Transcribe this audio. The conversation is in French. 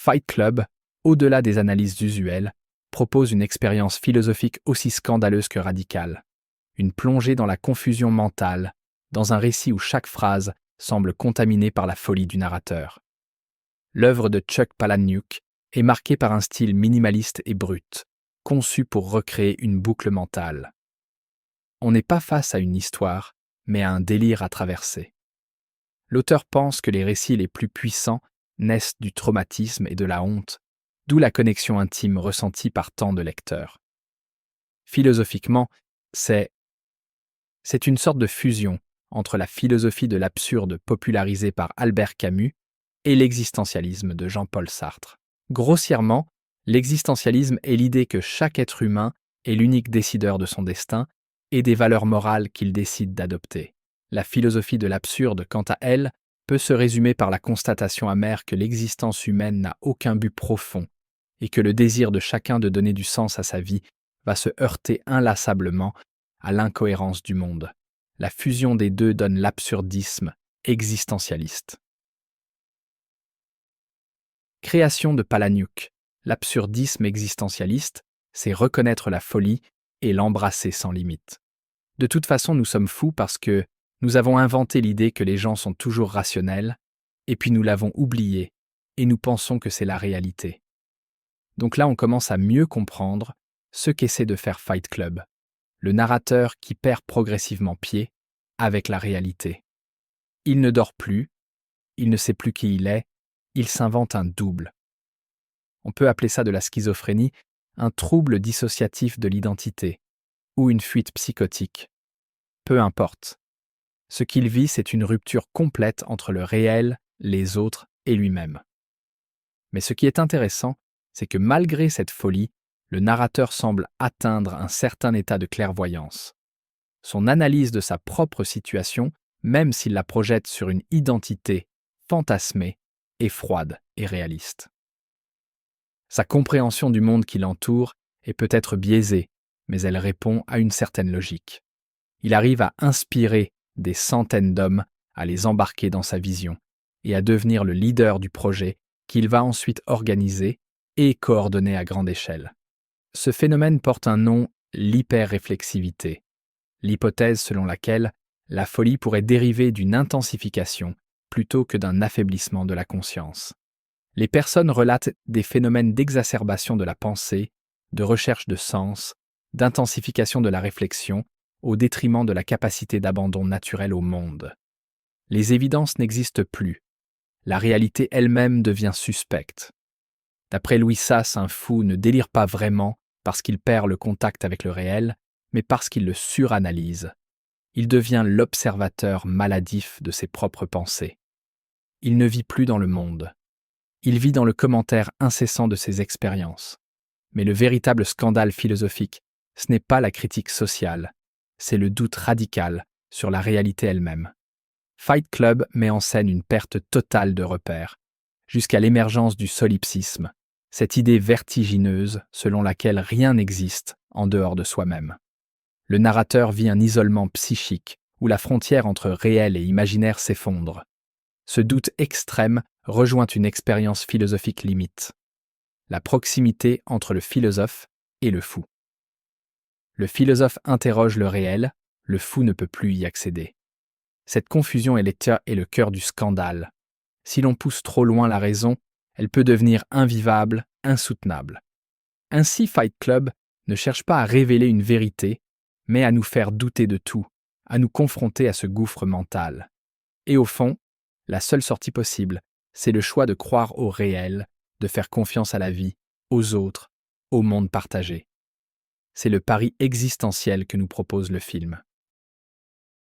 Fight Club, au-delà des analyses usuelles, propose une expérience philosophique aussi scandaleuse que radicale. Une plongée dans la confusion mentale, dans un récit où chaque phrase semble contaminée par la folie du narrateur. L'œuvre de Chuck Palahniuk est marquée par un style minimaliste et brut, conçu pour recréer une boucle mentale. On n'est pas face à une histoire, mais à un délire à traverser. L'auteur pense que les récits les plus puissants naissent du traumatisme et de la honte, d'où la connexion intime ressentie par tant de lecteurs. Philosophiquement, c'est une sorte de fusion entre la philosophie de l'absurde popularisée par Albert Camus et l'existentialisme de Jean-Paul Sartre. Grossièrement, l'existentialisme est l'idée que chaque être humain est l'unique décideur de son destin et des valeurs morales qu'il décide d'adopter. La philosophie de l'absurde, quant à elle, peut se résumer par la constatation amère que l'existence humaine n'a aucun but profond et que le désir de chacun de donner du sens à sa vie va se heurter inlassablement à l'incohérence du monde. La fusion des deux donne l'absurdisme existentialiste. Création de Palahniuk. L'absurdisme existentialiste, c'est reconnaître la folie et l'embrasser sans limite. De toute façon, nous sommes fous parce que nous avons inventé l'idée que les gens sont toujours rationnels, et puis nous l'avons oubliée, et nous pensons que c'est la réalité. Donc là, on commence à mieux comprendre ce qu'essaie de faire Fight Club, le narrateur qui perd progressivement pied avec la réalité. Il ne dort plus, il ne sait plus qui il s'invente un double. On peut appeler ça de la schizophrénie, un trouble dissociatif de l'identité, ou une fuite psychotique. Peu importe. Ce qu'il vit, c'est une rupture complète entre le réel, les autres et lui-même. Mais ce qui est intéressant, c'est que malgré cette folie, le narrateur semble atteindre un certain état de clairvoyance. Son analyse de sa propre situation, même s'il la projette sur une identité fantasmée, est froide et réaliste. Sa compréhension du monde qui l'entoure est peut-être biaisée, mais elle répond à une certaine logique. Il arrive à inspirer des centaines d'hommes, à les embarquer dans sa vision et à devenir le leader du projet qu'il va ensuite organiser et coordonner à grande échelle. Ce phénomène porte un nom, l'hyperréflexivité, l'hypothèse selon laquelle la folie pourrait dériver d'une intensification plutôt que d'un affaiblissement de la conscience. Les personnes relatent des phénomènes d'exacerbation de la pensée, de recherche de sens, d'intensification de la réflexion, au détriment de la capacité d'abandon naturel au monde. Les évidences n'existent plus. La réalité elle-même devient suspecte. D'après Louis Sas, un fou ne délire pas vraiment parce qu'il perd le contact avec le réel, mais parce qu'il le suranalyse. Il devient l'observateur maladif de ses propres pensées. Il ne vit plus dans le monde. Il vit dans le commentaire incessant de ses expériences. Mais le véritable scandale philosophique, ce n'est pas la critique sociale, c'est le doute radical sur la réalité elle-même. Fight Club met en scène une perte totale de repères, jusqu'à l'émergence du solipsisme, cette idée vertigineuse selon laquelle rien n'existe en dehors de soi-même. Le narrateur vit un isolement psychique où la frontière entre réel et imaginaire s'effondre. Ce doute extrême rejoint une expérience philosophique limite, la proximité entre le philosophe et le fou. Le philosophe interroge le réel, le fou ne peut plus y accéder. Cette confusion est le cœur du scandale. Si l'on pousse trop loin la raison, elle peut devenir invivable, insoutenable. Ainsi, Fight Club ne cherche pas à révéler une vérité, mais à nous faire douter de tout, à nous confronter à ce gouffre mental. Et au fond, la seule sortie possible, c'est le choix de croire au réel, de faire confiance à la vie, aux autres, au monde partagé. C'est le pari existentiel que nous propose le film.